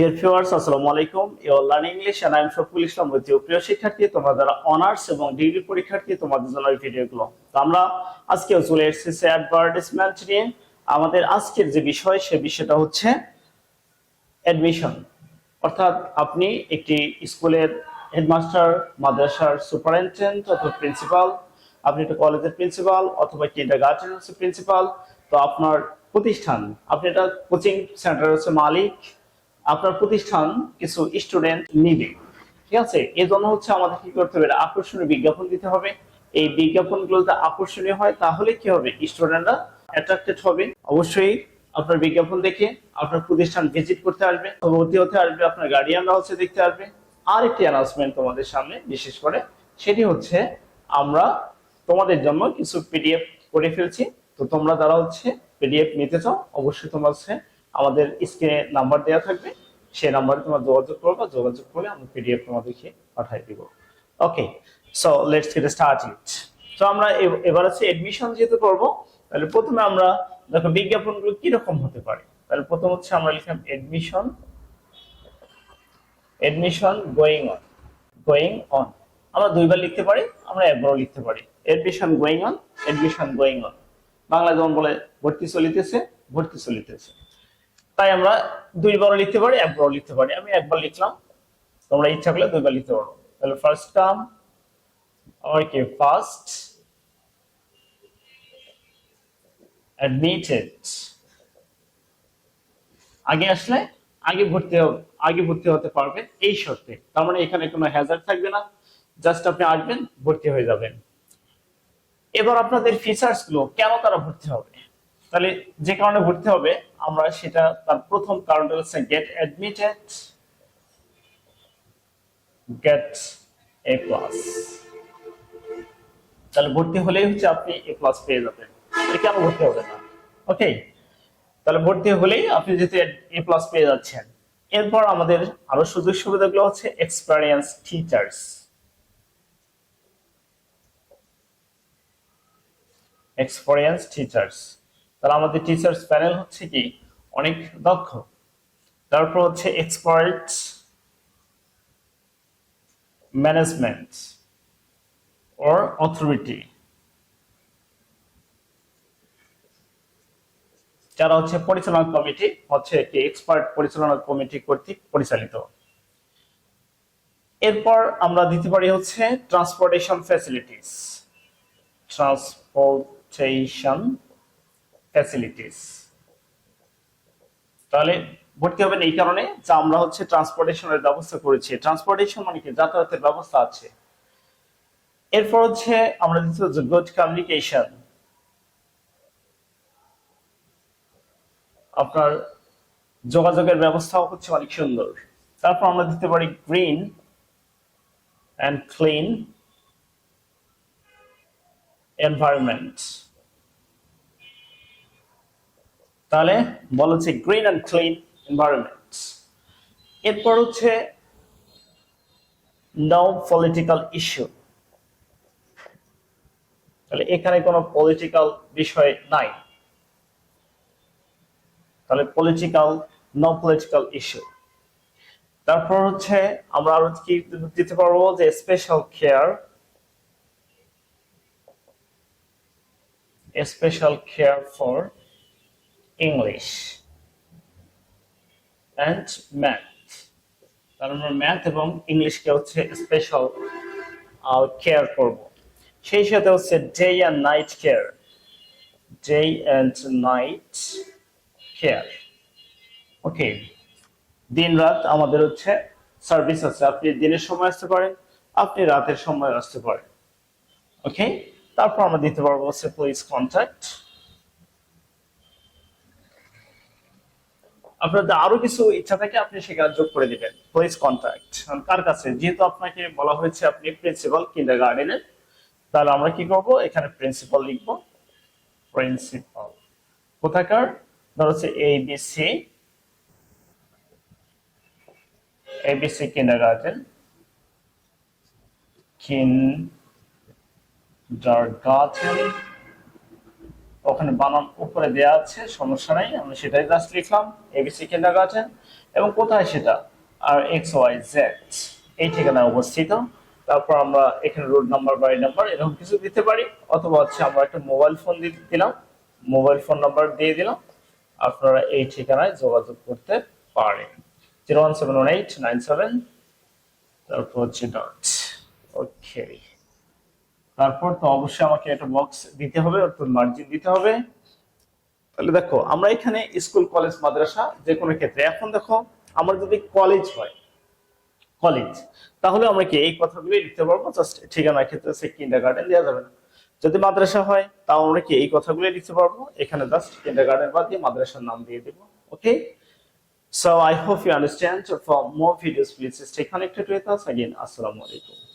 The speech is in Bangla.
ডিয়ার ভিউয়ার্স, আসসালামু আলাইকুম। You are learning English and I am Shafiqul Islam with you. প্রিয় শিক্ষার্থী, তোমরা যারা অনার্স এবং ডিগ্রি পরীক্ষার্থী, তোমাদের জন্য এই ভিডিওগুলো। তো আমরা আজকে চলে এসেছি অ্যাডভার্টাইজমেন্ট নিয়ে। আমাদের আজকের যে বিষয়, সে বিষয়টা হচ্ছে অ্যাডমিশন। অর্থাৎ আপনি একটি স্কুলের হেডমাস্টার, মাদ্রাসার সুপারিনটেন্ডেন্ট অথবা প্রিন্সিপাল, আপনি একটা কলেজের প্রিন্সিপাল অথবা কিন্ডারগার্টেনের প্রিন্সিপাল। তো আপনার প্রতিষ্ঠান, আপনি একটা কোচিং সেন্টার হচ্ছে মালিক, আপনার প্রতিষ্ঠান কিছু স্টুডেন্ট নিবে, ঠিক আছে? এই জন্য হচ্ছে আমাদের কি করতে হবে, আকর্ষণীয় বিজ্ঞাপন দিতে হবে। এই বিজ্ঞাপনগুলো যদি আকর্ষণীয় হয় তাহলে কি হবে, স্টুডেন্টরা অ্যাট্রাক্টেড হবে। অবশ্যই আপনার বিজ্ঞাপন দেখে আপনার প্রতিষ্ঠান ভিজিট করতে আসবে, ভর্তি হতে আসবে, আপনার গার্ডিয়ানরা হচ্ছে দেখতে আসবে। আর একটি অ্যানাউন্সমেন্ট তোমাদের সামনে বিশেষ করে, সেটি হচ্ছে আমরা তোমাদের জন্য কিছু পিডিএফ করে ফেলছি। তো তোমরা যারা হচ্ছে পিডিএফ নিতে চাও, অবশ্যই তোমরা হচ্ছে আমাদের স্ক্রিনে নাম্বার দেওয়া থাকবে, সেই নাম্বারে তোমরা যোগাযোগ করবে, যোগাযোগ করে আমরা পিডিএফ তোমাদেরকে পাঠিয়ে দিব। ওকে, সো লেটস গেট স্টার্টেড। তো আমরা এবার হচ্ছে এডমিশন যেহেতু করবো, তাহলে প্রথমে আমরা দেখো বিজ্ঞাপনগুলো কি রকম হতে পারে। তাহলে প্রথম হচ্ছে আমরা লিখলাম admission, admission going on, going on. আমরা দুইবার লিখতে পারি, আমরা একবারও লিখতে পারি। Admission going on, admission going on. Bangla যেমন বলে ভর্তি চলিতেছে, ভর্তি চলিতেছে। তাই আমরা দুইবারও লিখতে পারি, একবারও লিখতে পারি। আমি একবার লিখলাম, তোমরা ইচ্ছা করলে দুইবার লিখতে পারো। তাহলে ফার্স্ট কাম, আমার কি ফার্স্ট অ্যাডমিটেড, আগে আসলে আগে ভর্তি হতে পারবে এই শর্তে। তার মানে এখানে কোনো হ্যাজার্ড থাকবে না, জাস্ট আপনি আসবেন, ভর্তি হয়ে যাবেন। এবার আপনাদের ফিচার্স গুলো, কেন তারা ভর্তি হবে, তাহলে যে কারণে ভর্তি হবে আমরা সেটা, তার প্রথম কারণটা হচ্ছে গেট অ্যাডমিটেড, গেট এ প্লাস। তাহলে ভর্তি হলেই হচ্ছে আপনি এ প্লাস পেয়ে যাবেন, কেন ভর্তি হবে না? ওকে, তাহলে ভর্তি হলেই আপনি যেহেতু এ প্লাস পেয়ে যাচ্ছেন। এরপর আমাদের আরো সুযোগ সুবিধাগুলো হচ্ছে এক্সপেরিয়েন্স টিচার্স, এক্সপেরিয়েন্স টিচার্স। তাহলে আমাদের টিচার্স প্যানেল হচ্ছে কি অনেক দক্ষ। তারপর হচ্ছে এক্সপার্ট ম্যানেজমেন্ট or authority, যারা হচ্ছে পরিচালনা কমিটি, হচ্ছে কি এক্সপার্ট পরিচালনা কমিটি কর্তৃক পরিচালিত। এরপর আমরা দিতে পারি হচ্ছে ট্রান্সপোর্টেশন ফ্যাসিলিটিস, ট্রান্সপোর্টেশন ফ্যাসিলিটিস। তাহলে ভর্তি হবেন এই কারণে যে আমরা হচ্ছে ট্রান্সপোর্টেশনের ব্যবস্থা করেছি। ট্রান্সপোর্টেশন মানে কি, যাতায়াতের ব্যবস্থা আছে। এরপর হচ্ছে আমরা দিতে হচ্ছে গুড কমিউনিকেশন, আপনার যোগাযোগের ব্যবস্থাও হচ্ছে অনেক সুন্দর। তারপর আমরা দিতে পারি গ্রিন অ্যান্ড ক্লিন এনভায়রনমেন্ট। তাহলে বলা হচ্ছে গ্রিন অ্যান্ড ক্লিন এনভায়রনমেন্ট। এরপর হচ্ছে নো পলিটিক্যাল ইস্যু, তাহলে এখানে কোনো পলিটিক্যাল বিষয় নাই, তাহলে পলিটিক্যাল, নো পলিটিক্যাল ইস্যু। তারপর হচ্ছে আমরা আরো কি দিতে পারবো, যে special care, special care for English and math. তাহলে আমরা ম্যাথ এবং ইংলিশকে হচ্ছে স্পেশাল কেয়ার করব। সেই সাথে হচ্ছে day and night care, day and night care. Okay, দিন রাত আমাদের হচ্ছে সার্ভিস আছে। আপনি দিনের সময় আসতে পারেন, আপনি রাতের সময় আসতে পারেন। ওকে, তারপর আমরা দিতে পারবো হচ্ছে প্লিজ কন্ট্যাক্ট। আপনাদের আরো কিছু ইচ্ছা থাকে আপনি সেখানে যোগ করে দিবেন, প্লিজ কন্ট্যাক্ট কার কাছে, যেহেতু আপনাকে বলা হয়েছে আপনি প্রিন্সিপাল কিন্ডারগার্টেনের। তাহলে আমরা কি করব, এখানে প্রিন্সিপাল লিখবো। প্রিন্সিপাল কোথাকার, ধর হচ্ছে এবিসি, এবিসি কিন্ডারগার্টেন, কিন্ডারগার্টেন। ওখানে বানান উপরে দেওয়া আছে, সমস্যা নাই, আমরা সেটাই জাস্ট লিখলাম, এবিসি কিন্ডারগার্টেন। এবং কোথায় সেটা, আর XYZ এই ঠিকানায় অবস্থিত। তারপর আমরা এখানে রোড নাম্বার, বাড়ি নাম্বার এরকম কিছু দিতে পারি, অথবা হচ্ছে আমরা একটা মোবাইল ফোন দিলাম, মোবাইল ফোন নাম্বার দিয়ে দিলাম, আপনারা এই ঠিকানায় যোগাযোগ করতে পারেন। 0171897 তারপর হচ্ছে ডট। ওকে, তারপর তো অবশ্যই আমাকে একটা বক্স দিতে হবে, অর্থাৎ মার্জিন দিতে হবে। তাহলে দেখো আমরা এখানে স্কুল, কলেজ, মাদ্রাসা যে কোনো ক্ষেত্রে, এখন দেখো আমার যদি কলেজ হয়, কলেজ, তাহলে আমরা কি এই কথাগুলো লিখতে পারবো, জাস্ট ঠিকানার ক্ষেত্রে সে কিন্ডারগার্টেন দেওয়া যাবে না। যদি মাদ্রাসা হয় তাও আমরা কি এই কথাগুলো লিখতে পারবো, এখানে জাস্ট কিন্ডারগার্টেন বাদ দিয়ে মাদ্রাসার নাম দিয়ে দেবো। ওকে, so I hope you understand. For more videos please stay connected with us again. Assalamu alaikum.